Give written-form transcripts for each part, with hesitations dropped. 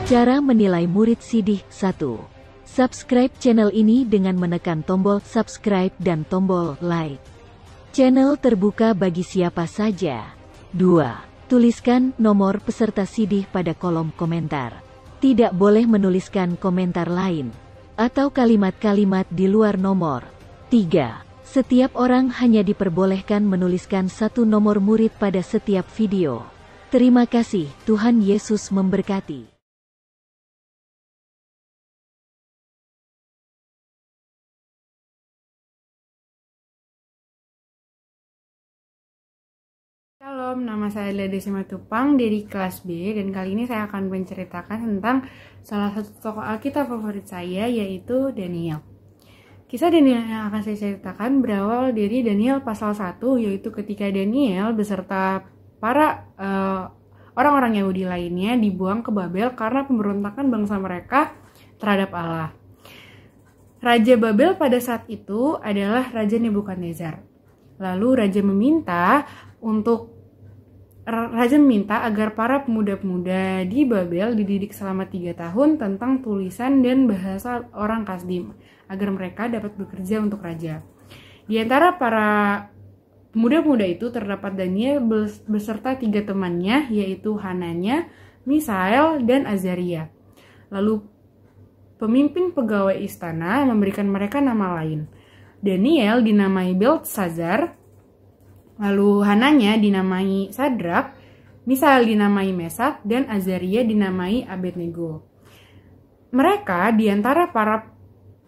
Cara menilai murid Sidih 1. Subscribe channel ini dengan menekan tombol subscribe dan tombol like. Channel terbuka bagi siapa saja. 2. Tuliskan nomor peserta Sidih pada kolom komentar. Tidak boleh menuliskan komentar lain atau kalimat-kalimat di luar nomor. 3. Setiap orang hanya diperbolehkan menuliskan satu nomor murid pada setiap video. Terima kasih, Tuhan Yesus memberkati. Shalom, nama saya Leda Simatupang dari kelas B, dan kali ini saya akan menceritakan tentang salah satu tokoh Alkitab favorit saya, yaitu Daniel. Kisah Daniel yang akan saya ceritakan berawal dari Daniel pasal 1, yaitu ketika Daniel beserta para orang-orang Yahudi lainnya dibuang ke Babel karena pemberontakan bangsa mereka terhadap Allah. Raja Babel pada saat itu adalah Raja Nebukadnezar. Lalu Raja meminta agar para pemuda-pemuda di Babel dididik selama 3 tahun tentang tulisan dan bahasa orang Kasdim, agar mereka dapat bekerja untuk raja. Di antara para pemuda-pemuda itu terdapat Daniel beserta 3 temannya, yaitu Hananya, Misael, dan Azaria. Lalu pemimpin pegawai istana memberikan mereka nama lain. Daniel dinamai Beltesazar, lalu Hananya dinamai Sadrak, Misael dinamai Mesak, dan Azaria dinamai Abednego. Mereka di antara para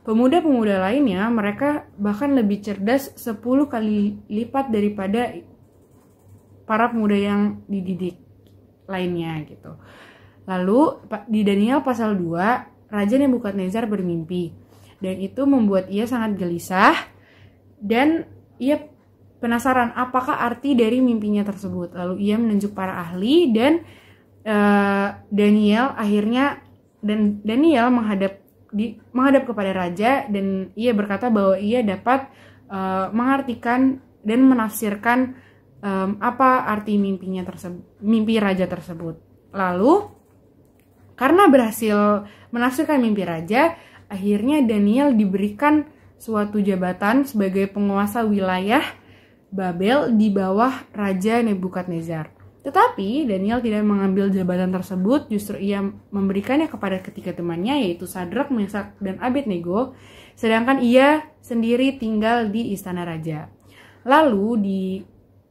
pemuda-pemuda lainnya, mereka bahkan lebih cerdas 10 kali lipat daripada para pemuda yang dididik lainnya gitu. Lalu di Daniel pasal 2, Raja Nebukadnezar bermimpi, dan itu membuat ia sangat gelisah dan ia penasaran apakah arti dari mimpinya tersebut. Lalu ia menunjuk para ahli dan Daniel menghadap kepada raja, dan ia berkata bahwa ia dapat mengartikan dan menafsirkan apa arti mimpi raja tersebut. Lalu karena berhasil menafsirkan mimpi raja, akhirnya Daniel diberikan suatu jabatan sebagai penguasa wilayah Babel di bawah Raja Nebukadnezar. Tetapi Daniel tidak mengambil jabatan tersebut, justru ia memberikannya kepada ketiga temannya, yaitu Sadrak, Mesak, dan Abednego, sedangkan ia sendiri tinggal di istana raja. Lalu di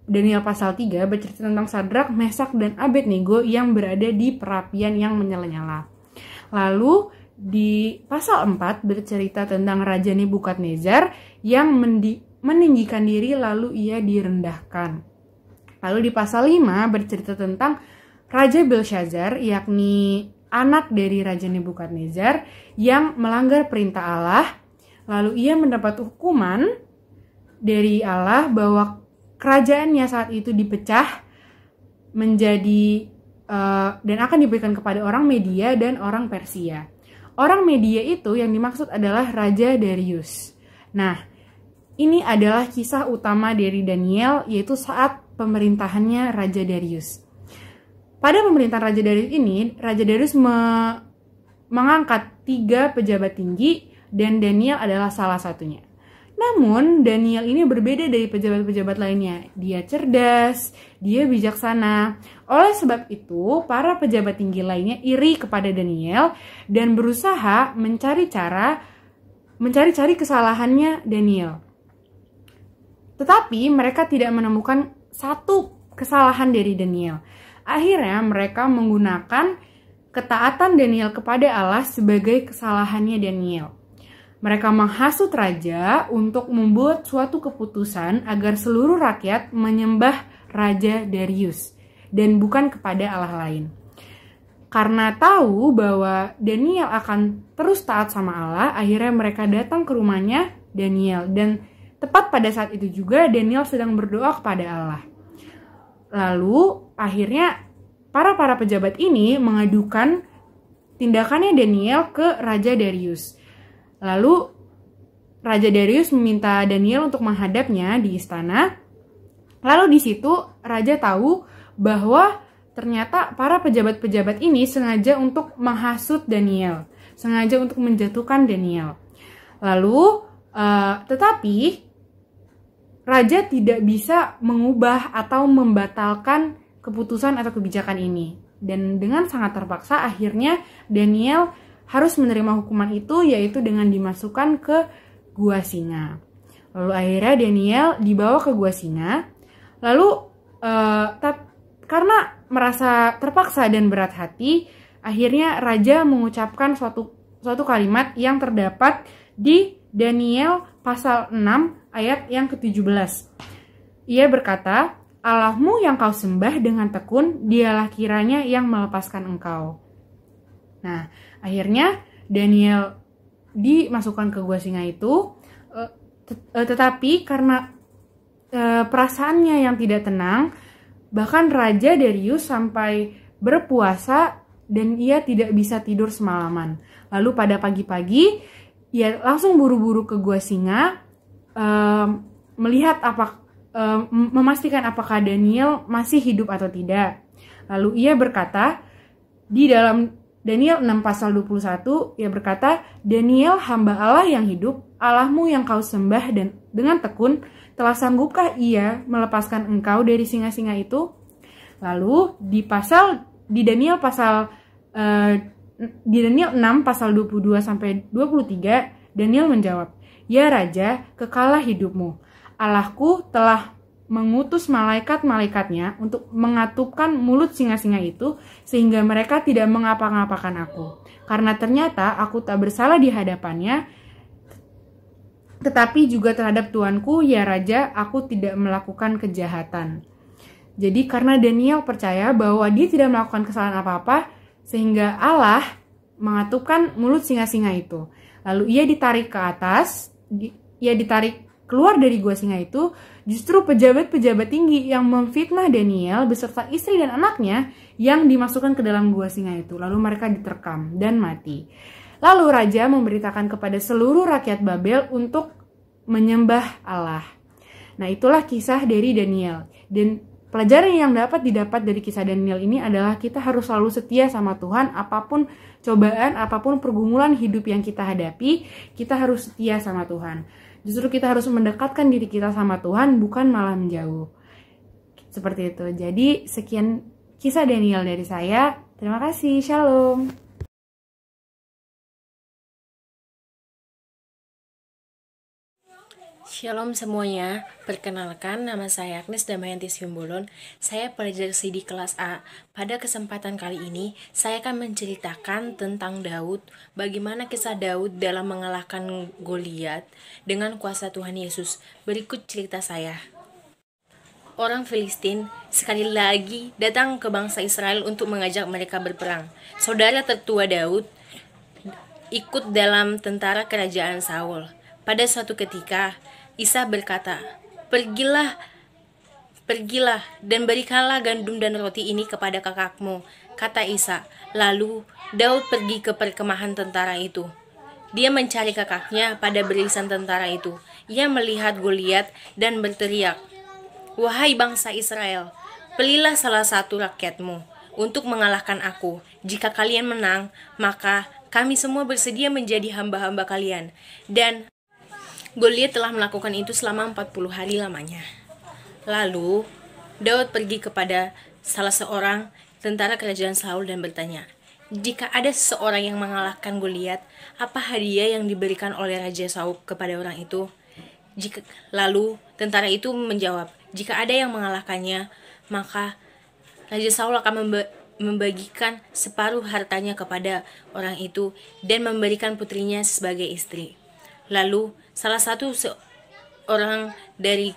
Daniel pasal 3 bercerita tentang Sadrak, Mesak, dan Abednego yang berada di perapian yang menyala-nyala. Lalu di pasal 4 bercerita tentang Raja Nebukadnezar yang meninggikan diri lalu ia direndahkan. Lalu di pasal 5 bercerita tentang Raja Belshazzar, yakni anak dari Raja Nebukadnezar yang melanggar perintah Allah. Lalu ia mendapat hukuman dari Allah bahwa kerajaannya saat itu dipecah menjadi dan akan diberikan kepada orang Media dan orang Persia. Orang Media itu yang dimaksud adalah Raja Darius. Nah, ini adalah kisah utama dari Daniel, yaitu saat pemerintahannya Raja Darius. Pada pemerintahan Raja Darius ini, Raja Darius mengangkat 3 pejabat tinggi, dan Daniel adalah salah satunya. Namun, Daniel ini berbeda dari pejabat-pejabat lainnya. Dia cerdas, dia bijaksana. Oleh sebab itu, para pejabat tinggi lainnya iri kepada Daniel dan berusaha mencari kesalahannya Daniel. Tetapi mereka tidak menemukan satu kesalahan dari Daniel. Akhirnya mereka menggunakan ketaatan Daniel kepada Allah sebagai kesalahannya Daniel. Mereka menghasut raja untuk membuat suatu keputusan agar seluruh rakyat menyembah Raja Darius dan bukan kepada Allah lain. Karena tahu bahwa Daniel akan terus taat sama Allah, akhirnya mereka datang ke rumahnya Daniel, dan tepat pada saat itu juga Daniel sedang berdoa kepada Allah. Lalu akhirnya para pejabat ini mengadukan tindakannya Daniel ke Raja Darius. Lalu Raja Darius meminta Daniel untuk menghadapnya di istana. Lalu di situ raja tahu bahwa ternyata para pejabat-pejabat ini sengaja untuk menghasut Daniel, sengaja untuk menjatuhkan Daniel. Lalu, tetapi raja tidak bisa mengubah atau membatalkan keputusan atau kebijakan ini. Dan dengan sangat terpaksa, akhirnya Daniel harus menerima hukuman itu, yaitu dengan dimasukkan ke gua singa. Lalu akhirnya Daniel dibawa ke gua singa. Lalu karena merasa terpaksa dan berat hati, akhirnya raja mengucapkan suatu kalimat yang terdapat di Daniel pasal 6 ayat yang ke-17. Ia berkata, "Allahmu yang kau sembah dengan tekun, dialah kiranya yang melepaskan engkau." Nah, akhirnya Daniel dimasukkan ke gua singa itu, tetapi karena perasaannya yang tidak tenang, bahkan Raja Darius sampai berpuasa dan ia tidak bisa tidur semalaman. Lalu pada pagi-pagi, ia langsung buru-buru ke gua singa, melihat memastikan apakah Daniel masih hidup atau tidak. Lalu ia berkata, di dalam Daniel 6 pasal 21, ia berkata, "Daniel, hamba Allah yang hidup, Allahmu yang kau sembah dan dengan tekun, telah sanggupkah ia melepaskan engkau dari singa-singa itu?" Lalu di Daniel 6 pasal 22 sampai 23, Daniel menjawab, "Ya Raja, kekalah hidupmu. Allahku telah mengutus malaikat-malaikatnya untuk mengatupkan mulut singa-singa itu sehingga mereka tidak mengapa-ngapakan aku. Karena ternyata aku tak bersalah di hadapannya, tetapi juga terhadap Tuanku, ya Raja, aku tidak melakukan kejahatan." Jadi karena Daniel percaya bahwa dia tidak melakukan kesalahan apa-apa, sehingga Allah mengatupkan mulut singa-singa itu. Lalu ia ditarik ke atas, ia ditarik keluar dari gua singa itu. Justru pejabat-pejabat tinggi yang memfitnah Daniel beserta istri dan anaknya yang dimasukkan ke dalam gua singa itu. Lalu mereka diterkam dan mati. Lalu raja memberitakan kepada seluruh rakyat Babel untuk menyembah Allah. Nah, itulah kisah dari Daniel. Dan pelajaran yang dapat didapat dari kisah Daniel ini adalah kita harus selalu setia sama Tuhan. Apapun cobaan, apapun pergumulan hidup yang kita hadapi, kita harus setia sama Tuhan. Justru kita harus mendekatkan diri kita sama Tuhan, bukan malah menjauh. Seperti itu. Jadi sekian kisah Daniel dari saya. Terima kasih. Shalom. Shalom semuanya, perkenalkan nama saya Agnes Damayanti Simbolon. Saya pelajar CD kelas A. Pada kesempatan kali ini, saya akan menceritakan tentang Daud, bagaimana kisah Daud dalam mengalahkan Goliat dengan kuasa Tuhan Yesus. Berikut cerita saya. Orang Filistin sekali lagi datang ke bangsa Israel untuk mengajak mereka berperang. Saudara tertua Daud ikut dalam tentara kerajaan Saul. Pada suatu ketika, Isa berkata, Pergilah dan berikanlah gandum dan roti ini kepada kakakmu," kata Isa. Lalu Daud pergi ke perkemahan tentara itu. Dia mencari kakaknya pada barisan tentara itu. Ia melihat Goliat dan berteriak, "Wahai bangsa Israel, pilihlah salah satu rakyatmu untuk mengalahkan aku. Jika kalian menang, maka kami semua bersedia menjadi hamba-hamba kalian." Dan Goliat telah melakukan itu selama 40 hari lamanya. Lalu Daud pergi kepada salah seorang tentara kerajaan Saul dan bertanya, "Jika ada seseorang yang mengalahkan Goliat, apa hadiah yang diberikan oleh Raja Saul kepada orang itu?" Lalu tentara itu menjawab, "Jika ada yang mengalahkannya, maka Raja Saul akan membagikan separuh hartanya kepada orang itu dan memberikan putrinya sebagai istri." Lalu salah satu orang dari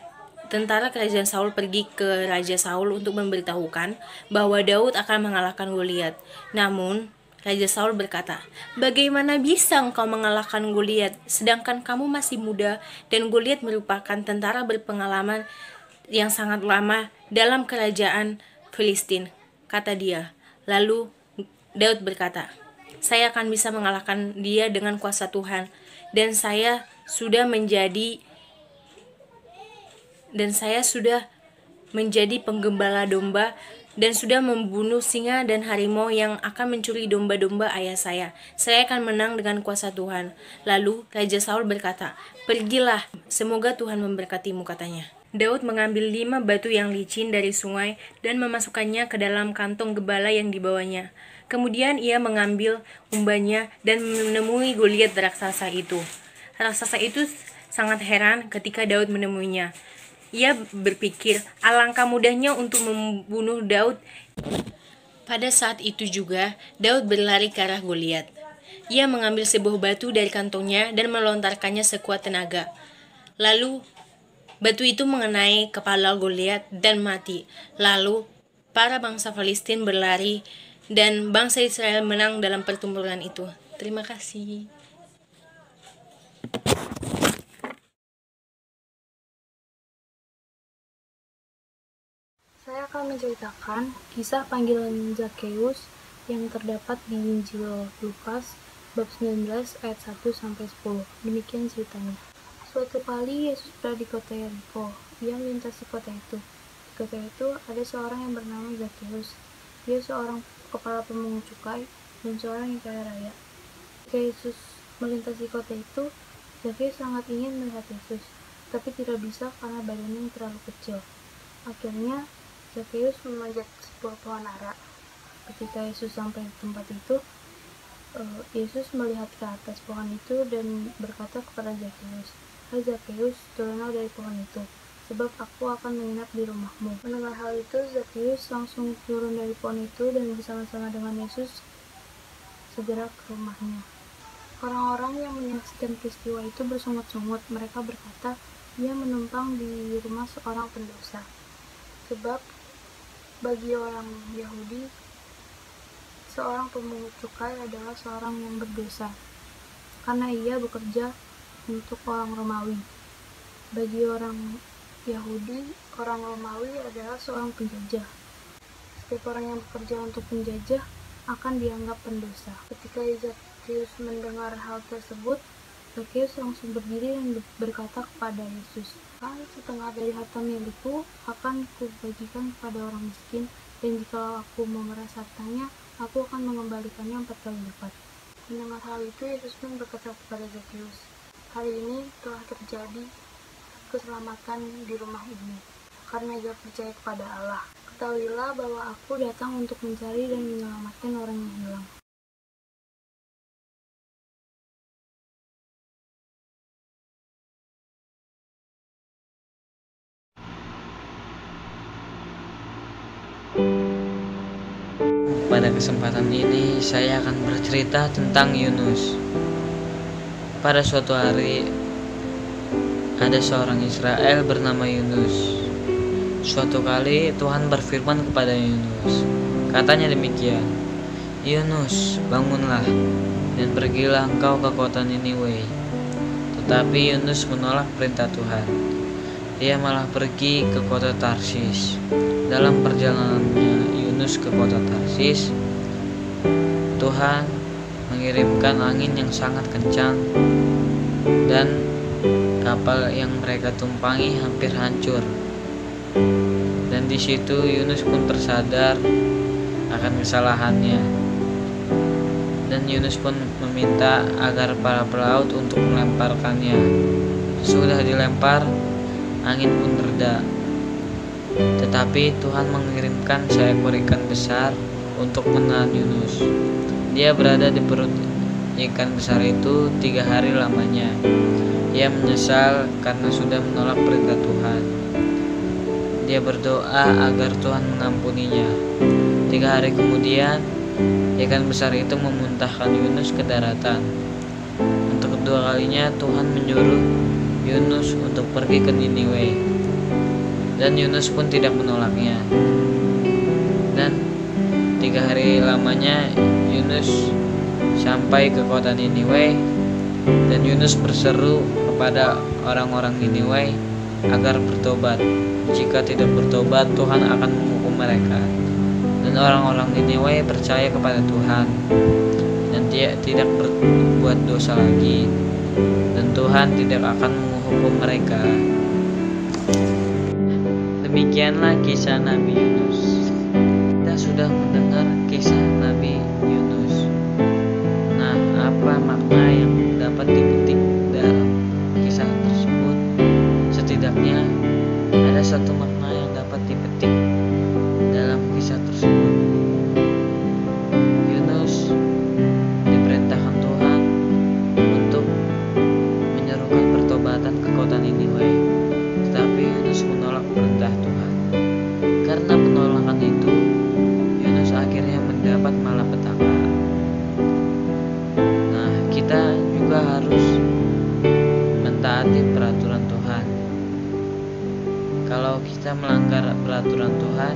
tentara kerajaan Saul pergi ke Raja Saul untuk memberitahukan bahwa Daud akan mengalahkan Goliat. Namun Raja Saul berkata, "Bagaimana bisa engkau mengalahkan Goliat sedangkan kamu masih muda dan Goliat merupakan tentara berpengalaman yang sangat lama dalam kerajaan Filistin," kata dia. Lalu Daud berkata, "Saya akan bisa mengalahkan dia dengan kuasa Tuhan, dan saya sudah menjadi penggembala domba dan sudah membunuh singa dan harimau yang akan mencuri domba-domba ayah saya. Saya akan menang dengan kuasa Tuhan." Lalu Raja Saul berkata, "Pergilah, semoga Tuhan memberkatimu," katanya. Daud mengambil 5 batu yang licin dari sungai dan memasukkannya ke dalam kantong gembala yang dibawanya. Kemudian ia mengambil umbannya dan menemui Goliat raksasa itu. Raksasa itu sangat heran ketika Daud menemuinya. Ia berpikir alangkah mudahnya untuk membunuh Daud. Pada saat itu juga Daud berlari ke arah Goliat. Ia mengambil sebuah batu dari kantongnya dan melontarkannya sekuat tenaga. Lalu batu itu mengenai kepala Goliat dan mati. Lalu para bangsa Filistin berlari dan bangsa Israel menang dalam pertempuran itu. Terima kasih. Saya akan menceritakan kisah panggilan Zakheus yang terdapat di Injil Lukas bab 19 ayat 1-10. Demikian ceritanya. Suatu kali Yesus berada di kota Yeriko. Ia melintasi kota itu. Di kota itu ada seorang yang bernama Zakheus. Dia seorang kepala pemungut cukai dan seorang yang kaya raya. Ketika Yesus melintasi kota itu, Zakheus sangat ingin melihat Yesus, tapi tidak bisa karena badannya yang terlalu kecil. Akhirnya Zakheus memanjat sebuah pohon ara. Ketika Yesus sampai di tempat itu, Yesus melihat ke atas pohon itu dan berkata kepada Zakheus, "Hai Zakheus, turunlah dari pohon itu, sebab aku akan menginap di rumahmu." Mendengar hal itu, Zakheus langsung turun dari pohon itu dan bersama-sama dengan Yesus segera ke rumahnya. Orang-orang yang menyaksikan peristiwa itu bersungut-sungut. Mereka berkata, "Ia menumpang di rumah seorang pendosa." Sebab bagi orang Yahudi, seorang pemungut cukai adalah seorang yang berdosa, karena ia bekerja untuk orang Romawi. Bagi orang Yahudi, orang Romawi adalah seorang penjajah. Setiap orang yang bekerja untuk penjajah akan dianggap pendosa. Ketika Zakheus mendengar hal tersebut, Zakheus langsung berdiri dan berkata kepada Yesus, "Setengah dari harta milikku akan kubagikan kepada orang miskin, dan jika aku memeras hartanya, aku akan mengembalikannya 4 kali lipat." Mendengar hal itu, Yesus pun berkata kepada Zakheus, "Hari ini telah terjadi keselamatan di rumah ini, karena ia percaya kepada Allah. Ketahuilah bahwa aku datang untuk mencari dan menyelamatkan orang yang hilang." Pada kesempatan ini saya akan bercerita tentang Yunus. Pada suatu hari ada seorang Israel bernama Yunus. Suatu kali Tuhan berfirman kepada Yunus. Katanya demikian, "Yunus, bangunlah dan pergilah engkau ke kota Niniwe." Tetapi Yunus menolak perintah Tuhan. Dia malah pergi ke kota Tarsis. Dalam perjalanannya Yunus ke kota Tarsis, Tuhan mengirimkan angin yang sangat kencang dan kapal yang mereka tumpangi hampir hancur. Dan di situ Yunus pun tersadar akan kesalahannya. Dan Yunus pun meminta agar para pelaut untuk melemparkannya. Sudah dilempar, angin pun reda. Tetapi Tuhan mengirimkan seekor ikan besar untuk menahan Yunus. Dia berada di perut ikan besar itu 3 hari lamanya. Ia menyesal karena sudah menolak perintah Tuhan. Dia berdoa agar Tuhan mengampuninya. 3 hari kemudian, ikan besar itu memuntahkan Yunus ke daratan. Untuk kedua kalinya Tuhan menyuruh Yunus untuk pergi ke Niniwe. Dan Yunus pun tidak menolaknya. Dan 3 hari lamanya Yunus sampai ke kota Niniwe. Dan Yunus berseru kepada orang-orang Niniwe agar bertobat. Jika tidak bertobat, Tuhan akan menghukum mereka. Dan orang-orang Niniwe percaya kepada Tuhan dan dia tidak berbuat dosa lagi, dan Tuhan tidak akan menghukum mereka. Demikianlah kisah Nabi Yunus. sudah mendengar kisah Nabi Yunus. Nah, apa makna yang dapat dipetik dalam kisah tersebut? Setidaknya ada satu makna yang dapat dipetik dalam kisah tersebut. Yunus diperintahkan Tuhan untuk menyerukan pertobatan ke kota Niniwe, tetapi Yunus menolak perintah Tuhan. Karena penolakan itu, Yunus akhirnya mendapat malapetaka. Nah, kita juga harus mentaati peraturan Tuhan. Kalau kita melanggar peraturan Tuhan,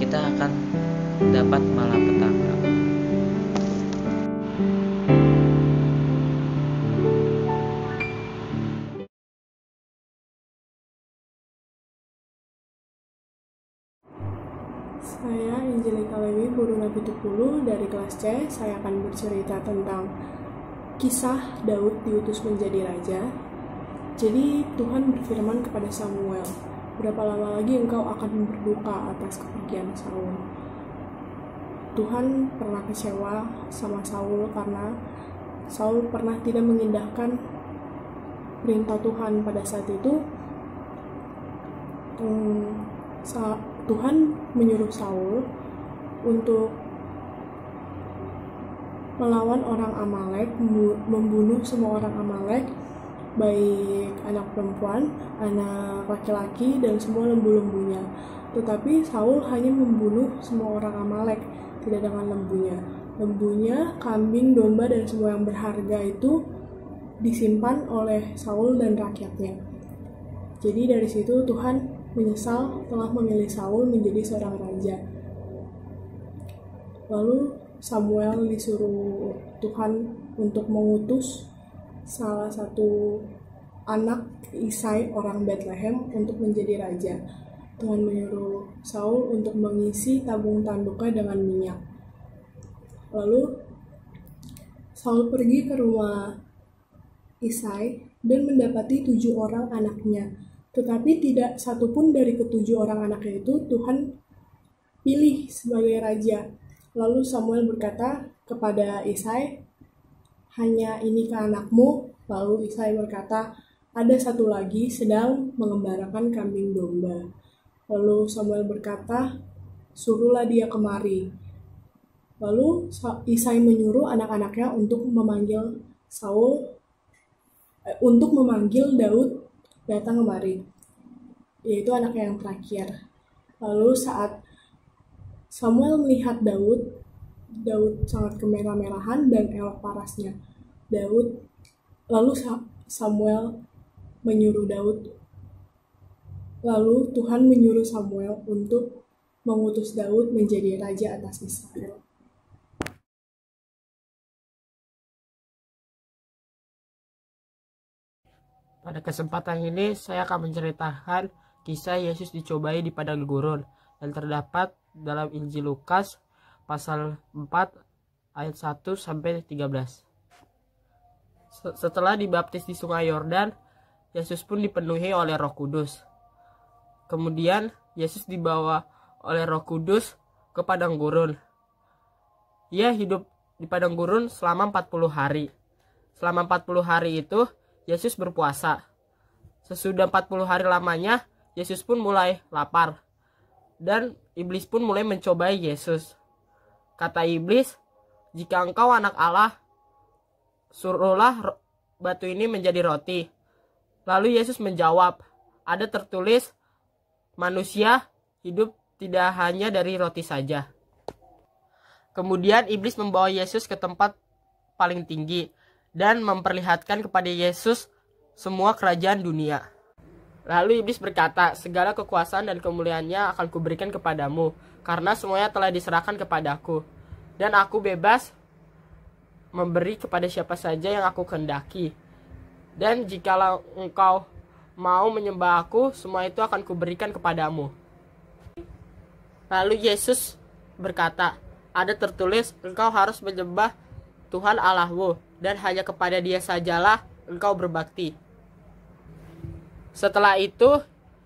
kita akan dapat malapetaka. Saya Angelika Lewi, guru Nabi Tukulu dari kelas C. Saya akan bercerita tentang kisah Daud diutus menjadi raja. Jadi Tuhan berfirman kepada Samuel, "Berapa lama lagi engkau akan berduka atas kepergian Saul?" Tuhan pernah kecewa sama Saul karena Saul pernah tidak mengindahkan perintah Tuhan. Pada saat itu Tuhan menyuruh Saul untuk melawan orang Amalek, membunuh semua orang Amalek, baik anak perempuan, anak laki-laki, dan semua lembu-lembunya. Tetapi Saul hanya membunuh semua orang Amalek, tidak dengan lembunya. Lembunya, kambing, domba, dan semua yang berharga itu disimpan oleh Saul dan rakyatnya. Jadi dari situ Tuhan menyesal telah memilih Saul menjadi seorang raja. Lalu Samuel disuruh Tuhan untuk mengutus salah satu anak Isai orang Bethlehem untuk menjadi raja. Tuhan menyuruh Saul untuk mengisi tabung tanduknya dengan minyak. Lalu Saul pergi ke rumah Isai dan mendapati 7 orang anaknya. Tetapi tidak satupun dari ke-7 orang anaknya itu Tuhan pilih sebagai raja. Lalu Samuel berkata kepada Isai, "Hanya ini ke anakmu?" Lalu Isai berkata, "Ada satu lagi sedang mengembarakan kambing domba." Lalu Samuel berkata, "Suruhlah dia kemari." Lalu Isai menyuruh anak-anaknya untuk memanggil Daud datang kemari, yaitu anaknya yang terakhir. Lalu saat Samuel melihat Daud sangat kemerah-merahan dan elok parasnya. Lalu Samuel menyuruh Lalu Tuhan menyuruh Samuel untuk mengutus Daud menjadi raja atas Israel. Pada kesempatan ini saya akan menceritakan kisah Yesus dicobai di padang gurun yang terdapat dalam Injil Lukas pasal 4 ayat 1 sampai 13. Setelah dibaptis di Sungai Yordan, Yesus pun dipenuhi oleh Roh Kudus. Kemudian Yesus dibawa oleh Roh Kudus ke padang gurun. Ia hidup di padang gurun selama 40 hari. Selama 40 hari itu Yesus berpuasa. Sesudah 40 hari lamanya, Yesus pun mulai lapar. Dan iblis pun mulai mencobai Yesus. Kata iblis, "Jika engkau anak Allah, suruhlah batu ini menjadi roti." Lalu Yesus menjawab, "Ada tertulis, manusia hidup tidak hanya dari roti saja." Kemudian iblis membawa Yesus ke tempat paling tinggi dan memperlihatkan kepada Yesus semua kerajaan dunia. Lalu iblis berkata, "Segala kekuasaan dan kemuliaannya akan kuberikan kepadamu, karena semuanya telah diserahkan kepadaku. Dan aku bebas memberi kepada siapa saja yang aku kehendaki. Dan jikalau engkau mau menyembah aku, semua itu akan kuberikan kepadamu." Lalu Yesus berkata, "Ada tertulis, engkau harus menyembah Tuhan Allahmu, dan hanya kepada Dia sajalah engkau berbakti." Setelah itu,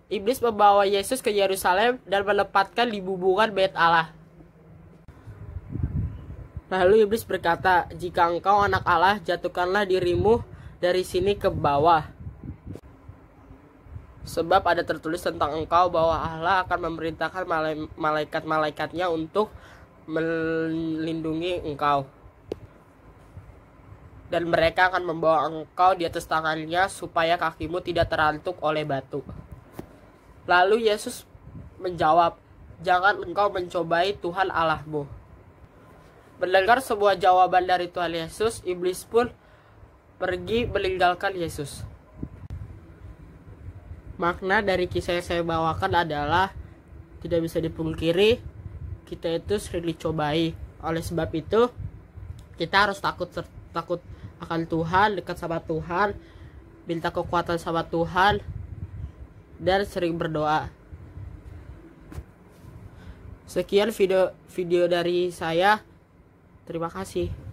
iblis membawa Yesus ke Yerusalem dan menempatkan di bubungan Bait Allah. Lalu iblis berkata, "Jika engkau anak Allah, jatuhkanlah dirimu dari sini ke bawah. Sebab ada tertulis tentang engkau bahwa Allah akan memerintahkan malaikat-malaikatnya untuk melindungi engkau. Dan mereka akan membawa engkau di atas tangannya supaya kakimu tidak terantuk oleh batu." Lalu Yesus menjawab, "Jangan engkau mencobai Tuhan Allahmu." Mendengar sebuah jawaban dari Tuhan Yesus, iblis pun pergi meninggalkan Yesus. Makna dari kisah yang saya bawakan adalah tidak bisa dipungkiri kita itu sering dicobai. Oleh sebab itu kita harus takut akan Tuhan, dekat sama Tuhan, minta kekuatan sama Tuhan, dan sering berdoa. Sekian video dari saya. Terima kasih.